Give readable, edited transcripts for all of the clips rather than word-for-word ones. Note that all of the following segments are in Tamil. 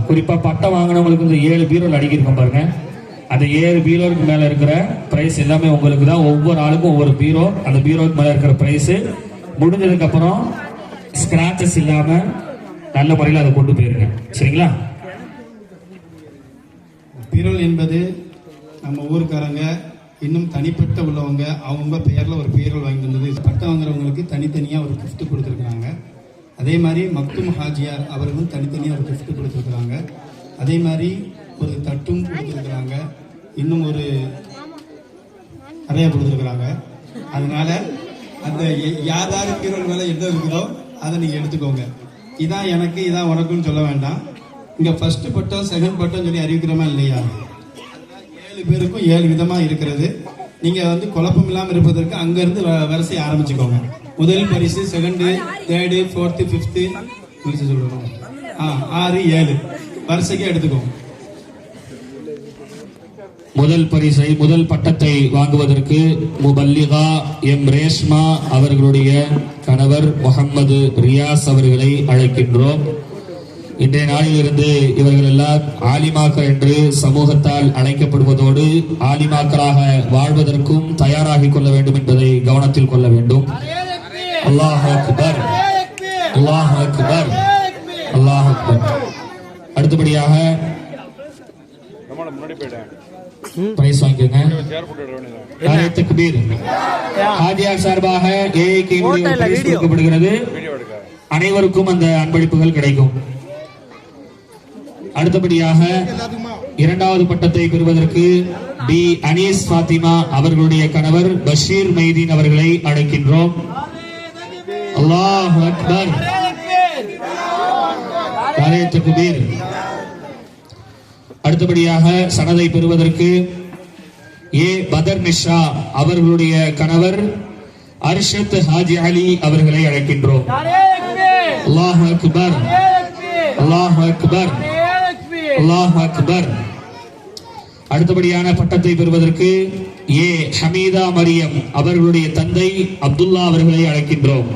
குறிப்பா பட்டம் வாங்கினவங்களுக்கு இந்த 7 பீரோல் அடிக்கிருக்கோம் பாருங்க. அந்த 7 பீரோவுக்கு மேல இருக்கிற பிரைஸ் எல்லாமே உங்களுக்கு தான். ஒவ்வொரு ஆளுக்கும் ஒவ்வொரு பீரோ, அந்த பீரோவுக்கு மேல இருக்கிற பிரைஸ் முடிஞ்சதுக்கு அப்புறம் ஸ்கிராச்சஸ் இல்லாம நல்ல முறையில் அதை கொண்டு போயிருங்க. சரிங்களா? பீரோல் என்பது நம்ம ஊருக்காரங்க இன்னும் தனிப்பட்ட உள்ளவங்க அவங்க பெயர்ல ஒரு பீரோல் வாங்கி வந்தது. பட்டம் வாங்குறவங்களுக்கு தனித்தனியா ஒரு கிஃப்ட் கொடுத்துருக்காங்க. அதே மாதிரி மக்தும் ஹாஜியார் அவர்களும் தனித்தனியாக ஒரு கிஃப்ட் கொடுத்துருக்குறாங்க. அதே மாதிரி ஒரு தட்டும் கொடுத்துருக்குறாங்க. இன்னும் ஒரு நிறைய கொடுத்துருக்குறாங்க. அதனால அந்த யாராவது பீரோல் வேலை என்ன இருக்குதோ அதை நீங்கள் எடுத்துக்கோங்க. இதான் எனக்கு, இதான் உனக்குன்னு சொல்ல வேண்டாம். இங்கே ஃபர்ஸ்ட் பட்டம் செகண்ட் பட்டம் சொல்லி அறிவிக்கிறோமா இல்லையா? 7 பேருக்கும் 7 விதமாக இருக்கிறது. நீங்கள் குழப்பம் இல்லாமல் இருப்பதற்கு அங்கேருந்து வரிசையை ஆரம்பிச்சுக்கோங்க. முதல் பரிசு, செகண்டு, தேர்டு, ஃபோர்த்து, ஃபிஃப்த்து சொல்லுவோம். 6, 7 வரிசைக்கு எடுத்துக்கோங்க. முதல் பரிசை, முதல் பட்டத்தை வாங்குவதற்கு முபல்லிகா எம் ரேஷ்மா அவர்களுடைய கணவர் முகமது ரியாஸ் அவர்களை அழைக்கின்றோம். இன்றைய நாளிலிருந்து இவர்கள் எல்லாம் ஆலிமாக்கள் என்று சமூகத்தால் அழைக்கப்படுவதோடு ஆலிமாக்களாக வாழ்வதற்கும் தயாராகிக் கொள்ள வேண்டும் என்பதை கவனத்தில் கொள்ள வேண்டும். அல்லாஹ் அக்பர், அல்லாஹ் அக்பர், அல்லாஹ் அக்பர். அடுத்தபடியாக பிரைஸ் வாங்கிக்கோங்க. ஹாஜியார் சார்பாக கொடுக்கப்படுகிறது. அனைவருக்கும் அந்த அன்பளிப்புகள் கிடைக்கும். அடுத்தபடியாக இரண்டாவது பட்டத்தை பெறுவதற்கு டி அனீஸ் ஃபாத்திமா அவர்களுடைய கணவர் பஷீர் மைதீன் அவர்களை அழைக்கின்றோம். அல்லாஹ் அக்பர், தக்பீர். அடுத்தபடியாக சனதை பெறுவதற்கு ஏ பதர் நிஷா அவர்களுடைய கணவர் அர்ஷத் ஹாஜி அலி அவர்களை அழைக்கின்றோம். அல்லாஹ் அக்பர், அல்லாஹ் அக்பர், அல்லாஹ் அக்பர். அடுத்தபடியான பட்டத்தை பெறுவதற்கு ஏ ஹமீதா மரியம் அவர்களுடைய தந்தை அப்துல்லா அவர்களை அழைக்கின்றோம்.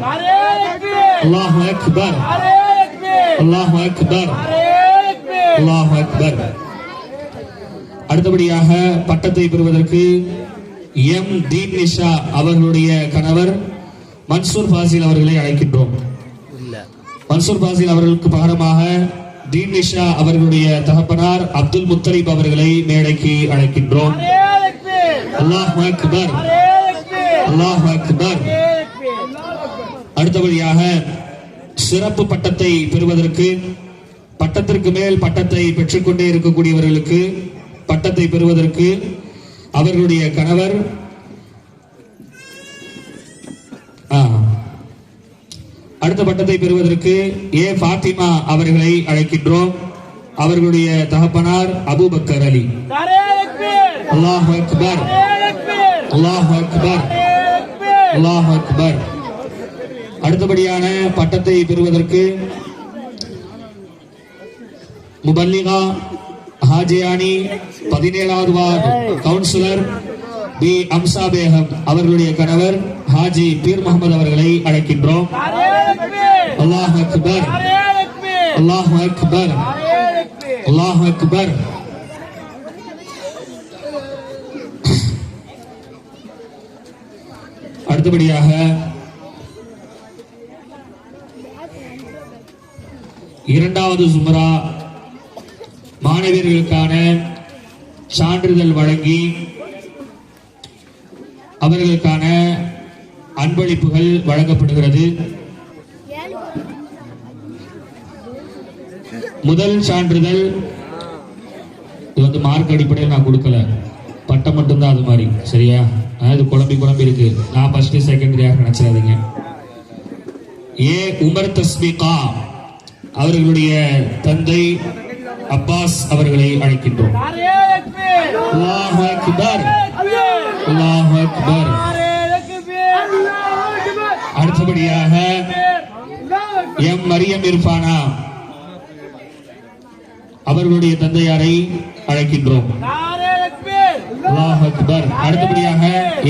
அல்லாஹ் அக்பர், அல்லாஹ் அக்பர், அல்லாஹ் அக்பர். அடுத்தபடியாக பட்டத்தை பெறுவதற்கு எம் தீன் நிஷா அவர்களுடைய கணவர் மன்சூர் ஃபாசில் அவர்களை அழைக்கின்றோம். மன்சூர் ஃபாசில் அவர்களுக்கு பகரமாக தீன் நிஷா அவர்களுடைய தகப்பனார் அப்துல் முத்தலிப் அவர்களை மேடைக்கு அழைக்கின்றோம். அல்லாஹ் அக்பர், அல்லாஹ் அக்பர். அடுத்தபடியாக சிறப்பு பட்டத்தை பெறுவதற்கு பட்டத்திற்கு மேல் பட்டத்தை பெற்றுக்கொண்டே இருக்கக்கூடியவர்களுக்கு பட்டத்தை பெறுவதற்கு அவர்களுடைய கணவர் அடுத்த பட்டத்தை பெறுவதற்கு ஏ ஃபாத்திமா அவர்களை அழைக்கின்றோம். அவர்களுடைய தகப்பனார் அபூபக்கர் அலி. அல்லாஹ் அக்பர், அல்லாஹ் அக்பர், அல்லாஹ் அக்பர். அடுத்தபடியான பட்டத்தை பெறுவதற்கு முபல்லிகா ஹாஜியானி 17வது ward councillor B Amsa Begum அவர்களுடைய கணவர் ஹாஜி பீர் முகமது அவர்களை அழைக்கின்றோம். அல்லாஹ் அக்பர், அல்லாஹ் அக்பர், அல்லாஹ் அக்பர். அடுத்தபடியாக இரண்டாவது சுமரா மாணவியர்களுக்கான சான்றிதழ் வழங்கி அவர்களுக்கான அன்பளிப்புகள் வழங்கப்படுகிறது. முதல் சான்றிதழ் இது மார்க் அடிப்படையில் நான் கொடுக்கல, பட்டம் மட்டும்தான். அது மாதிரி சரியா? அது குழம்பி இருக்கு. நான் ஃபர்ஸ்ட் செகண்டரியாக நினைச்சிடாதீங்க. ஏ உமர் தஸ்பீகா அவர்களுடைய தந்தை அப்பாஸ் அவர்களை அழைக்கின்றோம். அல்லாஹ் அக்பர், அல்லாஹ் அக்பர். அடுத்தபடியாக எம் மரியம் இர்ஃபானா அவர்களுடைய தந்தையாரை அழைக்கின்றோம். அல்லாஹ் அக்பர். அடுத்தபடியாக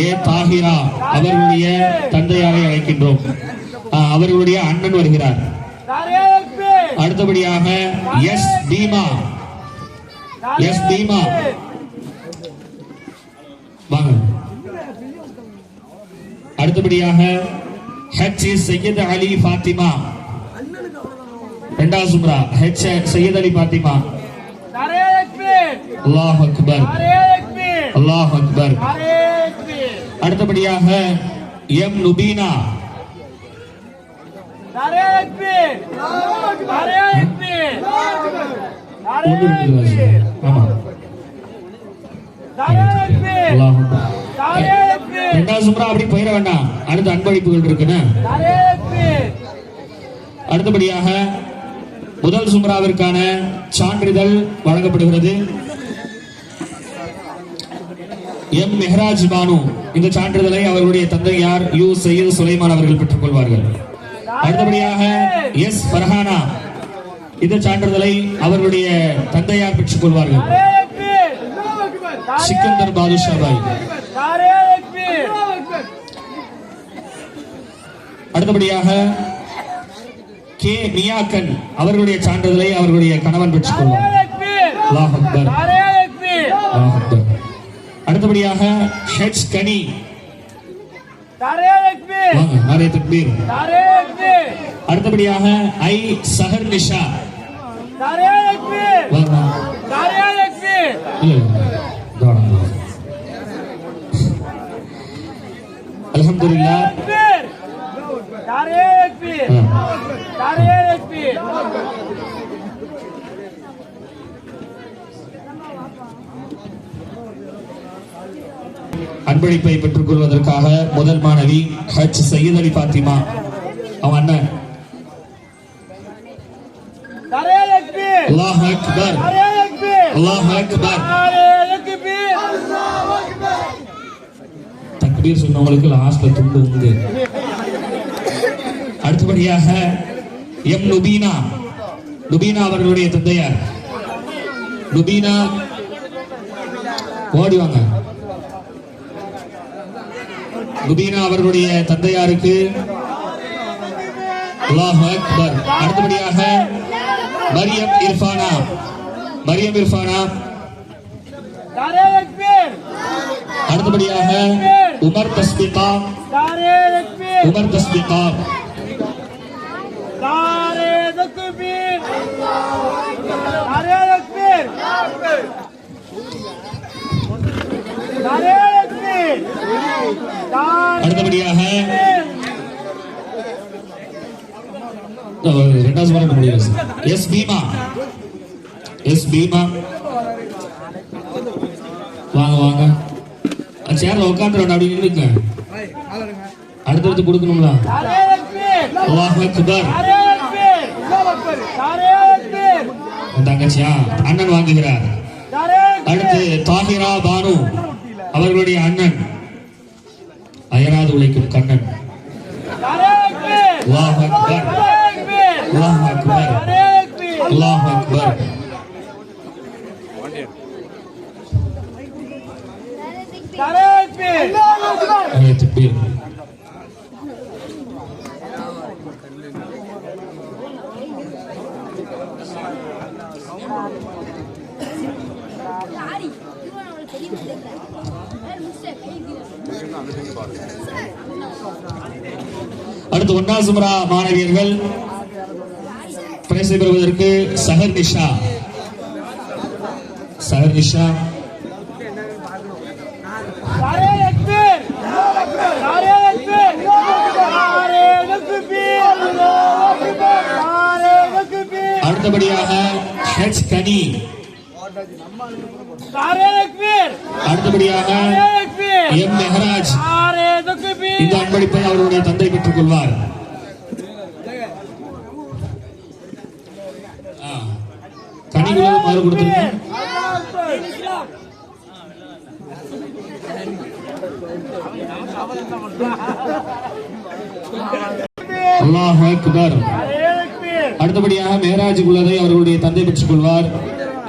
ஏ தாஹிரா அவர்களுடைய தந்தையாரை அழைக்கின்றோம். அவர்களுடைய அண்ணன் வருகிறார். அடுத்தபடியாக எஸ் பீமா, எஸ் பீமா வாங்க. அடுத்தபடியாக ஹெச் சையத் அலி ஃபாத்திமா, இரண்டாவது சும்ரா ஹெச் சையத் அலி ஃபாத்திமா. அல்லாஹ் அக்பர், அல்லாஹ் அக்பர். அடுத்தபடியாக எம் நுபீனா, இரண்டாவது சும்ரா அப்படி போயிட வேண்டாம், அடுத்த அன்பளிப்புகள் இருக்குன்னு. அடுத்தபடியாக முதல் சும்ராவிற்கான சான்றிதழ் வழங்கப்படுகிறது. எம் மெஹராஜ் பானு, இந்த சான்றிதழை அவர்களுடைய தந்தையார் யூ சையத் சுலைமான் அவர்கள் பெற்றுக் கொள்வார்கள். அடுத்தபடியாக எஸ் ஃபர்ஹானா, இந்த சான்றிதழை அவர்களுடைய தந்தையார் பெற்றுக் கொள்வார்கள். சிக்கந்தர் பாதுஷா பாய். அடுத்தபடியாக கே மியாக்கன், அவர்களுடைய சான்றிதழை அவர்களுடைய கணவன் பெற்றுக் கொள்வார். அல்லாஹ் அக்பர், அல்லாஹ் அக்பர். அடுத்தபடியாக ஹெச் கனி, நாரே தக்பீர். அடுத்தபடியாக ஐ சஹர் நிஷா, அல்ஹம்துலில்லாஹ். அன்பளிப்பை பெற்றுக் கொள்வதற்காக முதல் மாணவி ஹஜ் சையத் அலி ஃபாத்திமா, அவன் அண்ணன். அல்லாஹ் அக்பர், அல்லாஹ் அக்பர். தக்பீர் சொன்னவங்களுக்கு லாஸ்ட்ல துண்டு உண்டு. அடுத்தபடியாக எம் நுபீனா, நுபீனா அவர்களுடைய தந்தையார். நுபீனா ஓடிவாங்க. நுபீனா அவர்களுடைய தந்தையாருக்கு அல்லாஹ் அக்பர். அடுத்தபடியாக மரியம் இர்ஃபானா, மரியம் இர்ஃபானா. அடுத்தபடியாக உமர் தஸ்பிகா, உமர் தஸ்பிகா. அடுத்தபடியாக எஸ் பீமா, எஸ் பீமா. வாங்க வாங்க, சேர்ல உட்காந்து அப்படி நின்றுங்க, அடுத்தடுத்து கொடுக்கணுங்களா? அல்லாஹ் அக்பர். தங்கச்சியா அண்ணன் வாங்குகிறார். அடுத்து தாஹிரா பானு, அவர்களுடைய அண்ணன், அயராது உழைக்கும் கண்ணன். அல்லாஹ் அக்பர், அல்லாஹ் அக்பர், அல்லாஹ் அக்பர். தக்பீர். அடுத்து ஒன்றாம் சுமரா மாணவியர்கள் பரிசு பெறுவதற்கு சஹர் நிஷா, சஹர் நிஷா. அடுத்தபடியாக ஹெச் கனி, அடுத்தபடியாக எம் மெஹராஜ். இந்த அன்பளிப்பை அவருடைய தந்தை பெற்றுக் கொள்வார். கனிகளும் மாறு கொடுத்திருக்க. அல்லாஹ் அக்பர். அடுத்தபடியாக மேராஜ் உள்ளதை அவர்களுடைய தந்தை பெற்றுக் கொள்வார்.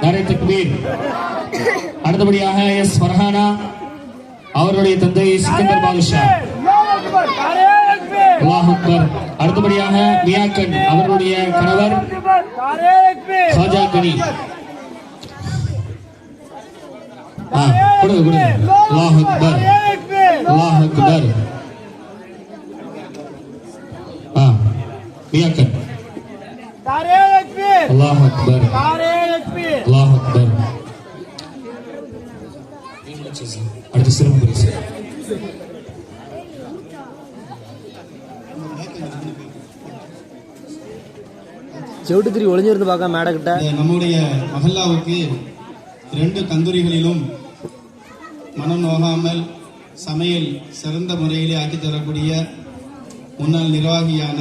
நாரே தக்பீர். அடுத்தபடியாக எஸ் ஃபர்ஹானா, அவர்களுடைய தந்தை சிக்கந்தர் பாதுஷா. அல்லாஹ் அக்பர். அடுத்தபடியாக மியாக்கன் அவர்களுடைய கணவர் ஹாஜா கனி. கொடுங்க கொடுங்க. அல்லாஹ் அக்பர் அல்லாஹ் அக்பர். மியாக்கன் அல்லாஹ் அக்பர் அல்லாஹ் அக்பர். அடுத்த சிறப்பு பரிசு செவிட்டு திரி ஒளிஞ்சிருந்து பார்க்க மேட கிட்ட. நம்முடைய மஹல்லாவுக்கு 2 கந்தூரிகளிலும் மனம் நோகாமல் சமையல் சிறந்த முறையிலே ஆக்கி தரக்கூடிய முன்னாள் நிர்வாகியான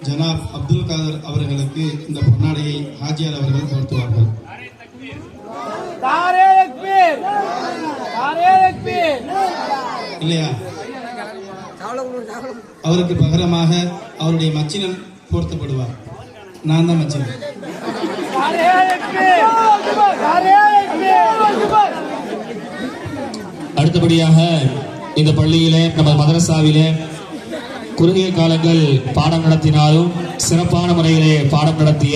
ஜனாப் அப்துல் காதர் அவர்களுக்கு இந்த பொன்னாடையை ஹாஜியார் அவர்கள் போர்த்துவார்கள். இல்லையா? அவருக்கு பகரமாக அவருடைய மச்சினன் போர்த்தப்படுவார். நான் தான் மச்சினன். அடுத்தபடியாக இந்த பள்ளியிலே நம்ம மதரசாவிலே குறுகிய காலங்கள் பாடம் நடத்தினாலும் சிறப்பான முறையிலே பாடம் நடத்திய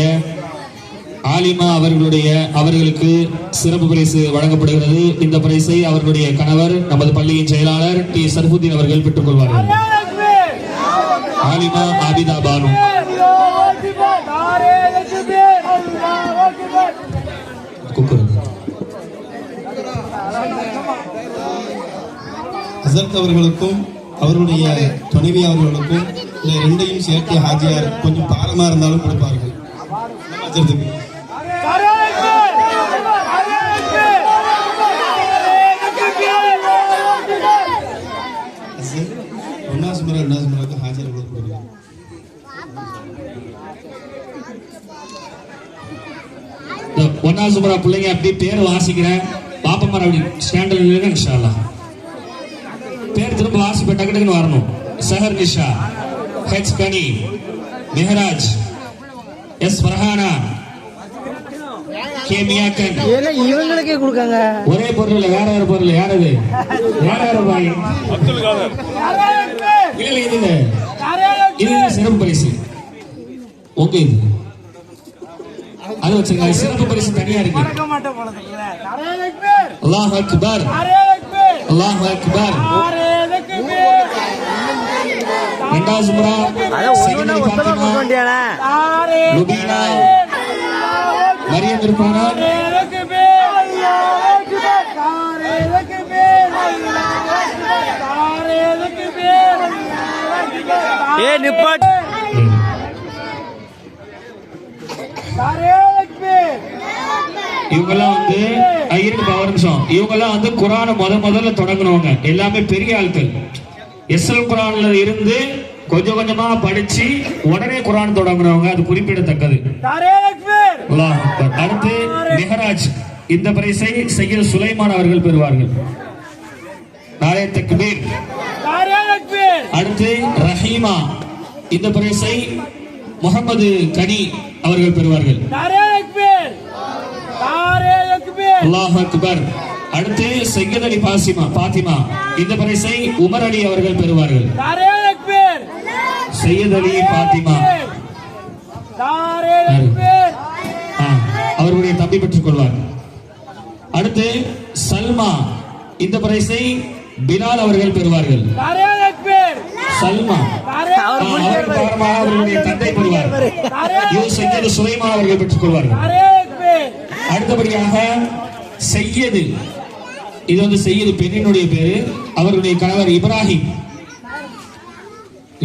ஆலிமா அவர்களுக்கு சிறப்பு பரிசு வழங்கப்படுகிறது. இந்த பரிசை அவர்களுடைய கணவர் நமது பள்ளியின் செயலாளர் டி சர்ஃபுதீன் அவர்கள் பெற்றுக் கொள்வார்கள். ஆலிமா ஆபிதா பானு. ஹசரத் அவர்களுக்கும் அவருடைய துணைவி அவர்களுக்கும் இந்த 2ஐயும் சேர்த்து ஹாஜியார் கொஞ்சம் பாரமா இருந்தாலும் கொடுப்பார்கள். ஹசரத்துக்கு ரெண்டாவது ஹாஜியார் கொடுக்கலாம். ஒன்னாவது சுமரா பிள்ளைங்க அப்படி பேர் வாசிக்கிறேன். பாப்பமார் அப்படி ஸ்டாண்டர்ட் இல்லைன்னா இன்ஷா அல்லாஹ் பேர் திரும்ப வாசிப்ப டக்கு டக்குன்னு வரணும். சஹர் நிஷா, ஹெச் கனி, மெஹராஜ், எஸ் ஃபர்ஹானா, கே மியாக்கன். இவங்களுக்கே கொடுக்காங்க. ஒரே பொருள் வேற வேற பொருள். யாரது? வேற வேற பாய் அப்துல் காதர். இல்ல இது சிறப்பு பரிசு உங்க இது அது வச்சுங்க. சிறப்பு பரிசு தனியா இருக்கு. அல்லாஹ் அக்பர் அல்லாஹ் அக்பர். ரெண்டாவது சுமரா சையது ஃபாத்திமா, லுபீனா, மரியம் இர்ஃபானா, நிப்பாட். இவங்கெல்லாம் வந்து ஒரு நிமிஷம். இவங்கெல்லாம் வந்து குரானை முதல்ல தொடங்கினவங்க. எல்லாமே பெரிய ஆட்கள். எஸ்எல் குரான்ல இருந்து கொஞ்சம் கொஞ்சமா படிச்சு உடனே குரான் தொடங்கினவங்க. அது குறிப்பிடத்தக்கது. அல்லாஹ் அக்பர். அடுத்து மெஹராஜ். இந்த பரிசை சையது சுலைமான் அவர்கள் பெறுவார்கள். நாரே தக்பீர். அடுத்து ரஹீமா. இந்த பரிசை முகமது கனி அவர்கள் பெறுவார்கள். அல்லாஹ் அக்பர். அடுத்து சையத் அலி பாத்திமா. இந்த பரிசை உமர் அலி அவர்கள் பெறுவார்கள். சையத் அலி பாத்திமா அவர்களுடைய தம்பி பெற்றுக் கொள்வார். அடுத்து சல்மா. இந்த பரிசை பிலால் அவர்கள் பெறுவார்கள். சல்மா அவர்களுடைய தந்தை பெறுவார். சையது சுலைமான் அவர்கள் பெற்றுக் கொள்வார்கள். அடுத்தபடியாக சையது. இது வந்து சையது பெண்ணினுடைய பேரு. அவருடைய கணவர் இப்ராஹிம்.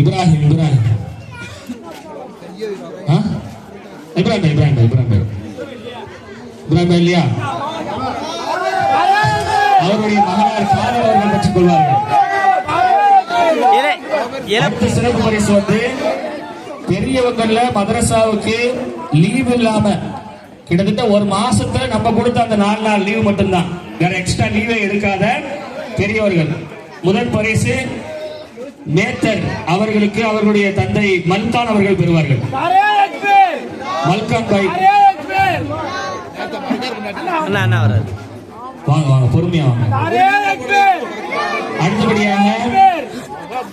இப்ராஹிம் இப்ராஹிம் இப்ராஹிம் இப்ராஹிம் இப்ராஹிம் இப்ராஹிம் இல்லையா? அவருடைய மகனார் காதல் அவர்கள் பெற்றுக் கொள்வார்கள். சிறப்பு பரிசு வந்து பெரியவங்கள்ல மதரசாவுக்கு லீவ் இல்லாம கிட்டத்தட்ட ஒரு மாசத்துல நம்ம கொடுத்த அந்த 4 நாள் லீவ் மட்டும்தான். வேற எக்ஸ்ட்ரா லீவே எடுக்காத பெரியவர்கள். முதல் பரிசு மேத்தர் அவர்களுக்கு அவர்களுடைய தந்தை மல்கான் அவர்கள் பெறுவார்கள். மல்கான் பாய் வாங்க வாங்க பொறுமையா வாங்க. அடுத்தபடியாக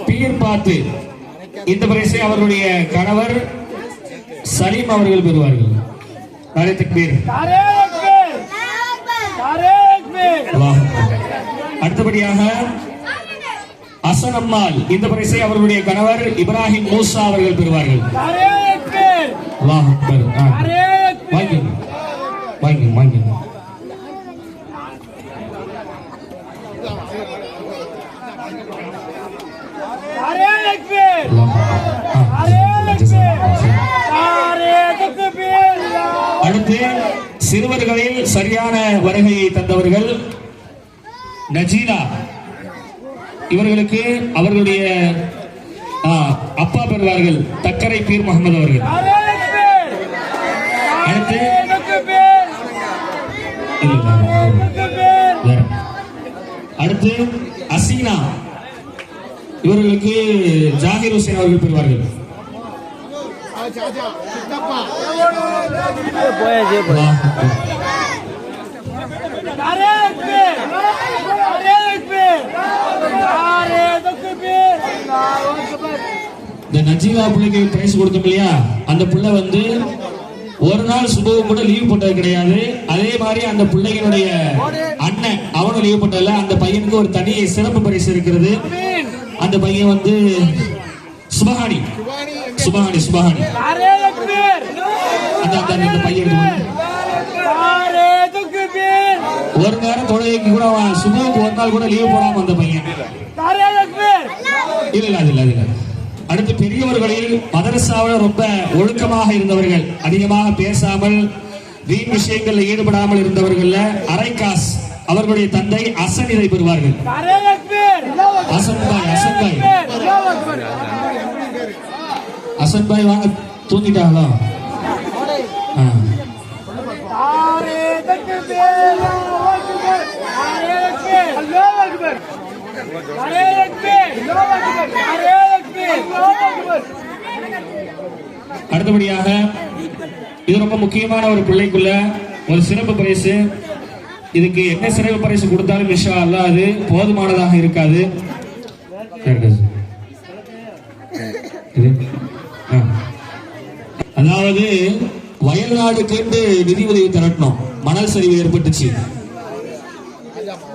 பீர் பாத்து இந்த பரிசை அவர்களுடைய கணவர் சலீம் அவர்கள் பெறுவார்கள். நாரே தக்பீர். அல்லாஹ். அடுத்தபடியாக அசன் அம்மாள் இந்த பரிசை அவர்களுடைய கணவர் இப்ராஹிம் மூசா அவர்கள் பெறுவார்கள். அல்லாஹ் அக்பர். வாங்கி வாங்கி வாங்கி. அடுத்து சிறுவர்களில் சரியான வருகையை தந்தவர்கள் நஜீலா, இவர்களுக்கு அவர்களுடைய அப்பா பெறுவார்கள் தக்கரை பீர் முகமது அவர்கள். அடுத்து அடுத்து அசீனா, இவர்களுக்கு ஜாகிர் ஹுசேன் அவர்கள் பெறுவார்கள். இந்த நஜீலா பிள்ளைக்கு பிரைஸ் கொடுத்தோம் இல்லையா, அந்த பிள்ளை வந்து ஒரு நாள் சுபவும் கூட லீவ் போட்டது கிடையாது. அதே மாதிரி அந்த பிள்ளைகளுடைய அண்ணன் அவனும் லீவ் போட்டதில்ல. அந்த பையனுக்கு ஒரு தனி சிறப்பு பரிசு இருக்கிறது. அந்த பையன் வந்து சுபஹானி சுபஹானி சுபஹானி அந்த பையன் ஒரு நேரம் தொழுகைக்கு கூட சுபவுக்கு ஒரு நாள் கூட லீவ் போடாம அந்த பையன் இல்ல இல்ல இல்ல. அடுத்து பெரியவர்களில் மதரசாவில் ரொம்ப ஒழுக்கமாக இருந்தவர்கள், அதிகமாக பேசாமல் வீண் விஷயங்களில் ஈடுபடாமல் இருந்தவர்கள் அரைக்காஸ் அவர்களுடைய தந்தை அசன் இதை பெறுவார்கள். அசன் பாய் வாங்க, தூங்கிட்டாங்களா? அடுத்தபடியாக இது ரொம்ப முக்கியமான ஒரு பிள்ளைக்குள்ள ஒரு சிறப்பு பரிசு. இதுக்கு என்ன சிறப்பு பரிசு கொடுத்தாலும் இன்ஷா அல்லாஹ் அது போதுமானதாக இருக்காது. அதாவது வயல்நாடு கேட்டு நிதி உதவி திரட்டணும், மணல் சரிவு ஏற்பட்டுச்சு.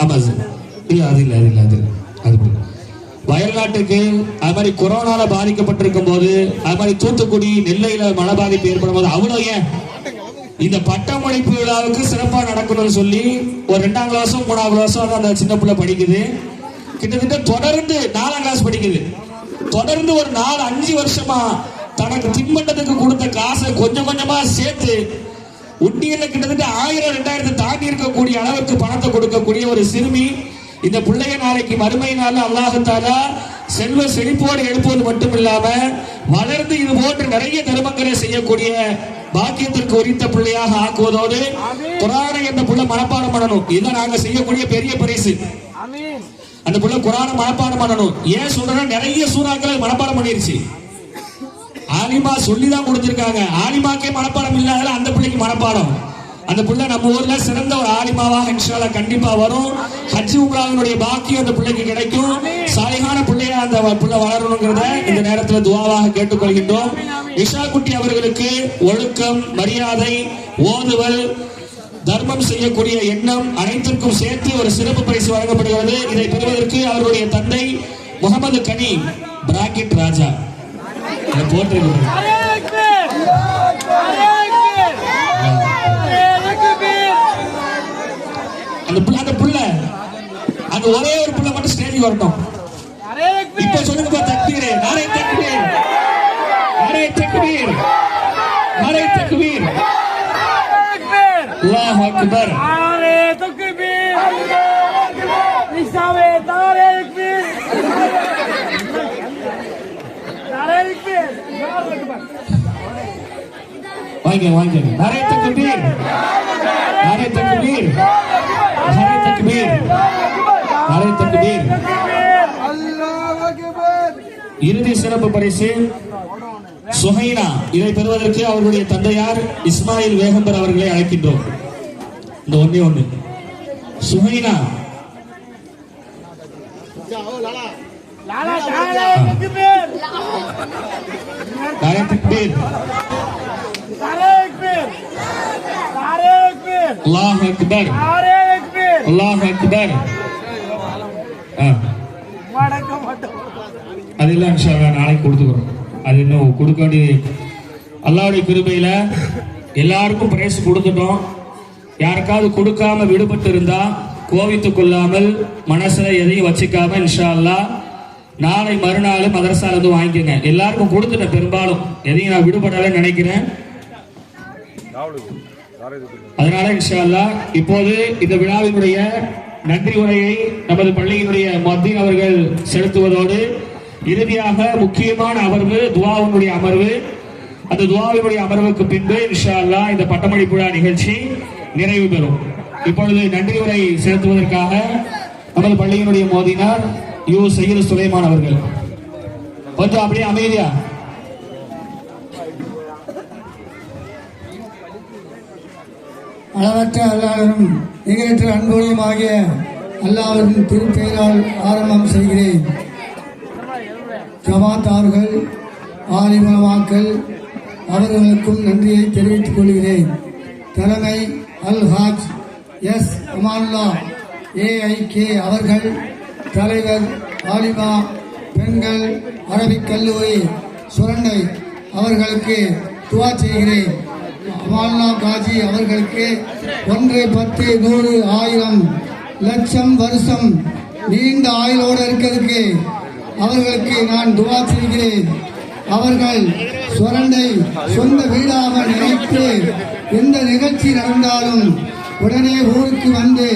ஆமா சார், இல்ல அது இல்ல அது இல்ல அது அது வயல்நாட்டுக்கு அது மாதிரி கொரோனால பாதிக்கப்பட்டிருக்கும் போது, அது மாதிரி தூத்துக்குடி நெல்லையில மழை பாதிப்பு ஏற்படும் போது, அவ்வளவு ஏன் இந்த பட்டமளிப்பு விழாவுக்கு சிறப்பா நடக்கணும்னு சொல்லி ஒரு 2ஆம் கிளாஸும் 3ஆம் கிளாஸும் அந்த சின்ன பிள்ளை படிக்குது. கிட்டத்தட்ட தொடர்ந்து 4ஆம் கிளாஸ் படிக்குது. தொடர்ந்து ஒரு 4-5 வருஷமா தனக்கு தின்பண்டத்துக்கு கொடுத்த காசை கொஞ்சம் கொஞ்சமா சேர்த்து உண்டியல்ல கிட்டத்தட்ட 1000-2000 தாண்டி இருக்கக்கூடிய அளவுக்கு பணத்தை கொடுக்கக்கூடிய ஒரு சிறுமி. இந்த பிள்ளைய நாளைக்கு மறுமை நாள் அல்லாஹ் தஆலா செல்வ செழிப்போடு எழுப்புவது மட்டும் இல்லாம வளர்ந்து இது போன்று நிறைய தர்மங்களை செய்யக்கூடிய பாக்கியத்திற்கு உரித்த பிள்ளையாக ஆக்குவதோடு குர்ஆனை அந்த புள்ள மனப்பாடம் பண்ணணும். இதை நாங்க செய்யக்கூடிய பெரிய பரிசு. அந்த புள்ள குர்ஆனை மனப்பாடம் பண்ணணும். ஏன் சொல்றேன்னா நிறைய சூறாக்களை மனப்பாடம் பண்ணிருச்சு. ஆலிமா சொல்லிதான் கொடுத்திருக்காங்க. ஆலிமாக்கே மனப்பாடம் இல்லாத அந்த பிள்ளைக்கு மனப்பாடம். அந்த புள்ள நம்ம ஊர்ல சிறந்த ஒரு ஆலிமாவாக இன்ஷா அல்லாஹ் கண்டிப்பா வரும். ஹஜ் உம்ராவினுடைய பாக்கியம் அந்த பிள்ளைக்கு கிடைக்கும். சாலிகான பிள்ளையா அந்த புள்ள வளரணுங்கிறத இந்த நேரத்தில் துஆவாக கேட்டுக்கொள்கின்றோம். இஷா குட்டி அவர்களுக்கு ஒழுக்கம், மரியாதை, ஓதுவல், தர்மம் செய்யக்கூடிய எண்ணம் அனைத்திற்கும் சேர்த்து ஒரு சிறப்பு பரிசு வழங்கப்படுகிறது. இதை பெறுவதற்கு அவருடைய தந்தை முகமது கனி பிராக்கெட் ராஜா போட்டிருக்கிறார். அந்த புள்ள அந்த ஒரே ஒரு புள்ள மட்டும் ஸ்டேஜ் வரட்டும். இப்ப சொல்லுங்க தக்பீர், நாரே தக்பீர், நாரே தக்பீர், நாரே தக்பீர், அல்லாஹ் அக்பர், நாரே தக்பீர், நிசாவே நாரே தக்பீர், நாரே தக்பீர், வாங்க வாங்க, நாரே தக்பீர், நாரே தக்பீர், நாரே தக்பீர், நாரே தக்பீர். இறுதி சிறப்பு பரிசு சுஹைனா. இதை பெறுவதற்கு அவர்களுடைய தந்தையார் இஸ்மாயில் வேகம்பர் அவர்களை அழைக்கின்றோம். இந்த ஒண்ணு சுஹைனா नारे तकबीर अल्लाह अकबर अल्लाह अकबर அதெல்லாம் இன்ஷா அல்லாஹ் நாளைக்கு கொடுத்துக்கிறோம். அது இன்னும் கொடுக்க வேண்டியது அல்லாஹ்வுடைய கிருபையில எல்லாருக்கும் பிரைஸ் கொடுத்துட்டோம். யாருக்காவது கொடுக்காம விடுபட்டு இருந்தா கோவித்துக் கொள்ளாமல் மனசுல எதையும் வச்சுக்காம இன்ஷா அல்லாஹ் நாளை மறுநாள் மதரசால இருந்து வாங்கிக்கங்க. எல்லாருக்கும் கொடுத்துட்டேன், பெரும்பாலும் எதையும் நான் விடுபடல நினைக்கிறேன். அதனால இன்ஷா அல்லாஹ் இப்போது இந்த விழாவினுடைய நன்றி உரையை நமது பள்ளியினுடைய மத்தின் அவர்கள் செலுத்துவதோடு இறுதியாக முக்கியமான அமர்வு துஆவினுடைய அமர்வு. அந்த துஆவினுடைய அமர்வுக்கு பின்பு இன்ஷா அல்லாஹ் இந்த பட்டமளிப்பு விழா நிகழ்ச்சி நிறைவு பெறும். இப்பொழுது நன்றி உரை செலுத்துவதற்காக நமது பள்ளியினுடைய மோதினார் யூ சையது சுலைமான் அவர்கள். கொஞ்சம் அப்படியே அமைதியா. அளவற்ற அல்லாஹ்வும் நிகரற்ற அன்போடையும் ஆகிய அல்லாஹ்வின் திருப்பெயரால் ஆரம்பம் செய்கிறேன். ஜமாத்தார்கள் ஆலிமலமாக்கள் அவர்களுக்கும் நன்றியை தெரிவித்துக் கொள்கிறேன். தலைமை அல் ஹாஜ் எஸ் அமானுல்லா AIK அவர்கள், தலைவர் ஆலிமா பெண்கள் அரபிக் கல்லூரி சுரண்டை அவர்களுக்கு துவா செய்கிறேன். அமானுல்லா காஜி அவர்களுக்கு 1, 10, 100, 1000 லட்சம் வருஷம் நீண்ட ஆயுளோடு இருக்கிறதுக்கு அவர்களுக்கு நான் துவா செய்கிறேன். அவர்கள் சுரண்டை சொந்த வீடாக நினைத்து எந்த நிகழ்ச்சி நடந்தாலும் உடனே ஊருக்கு வந்து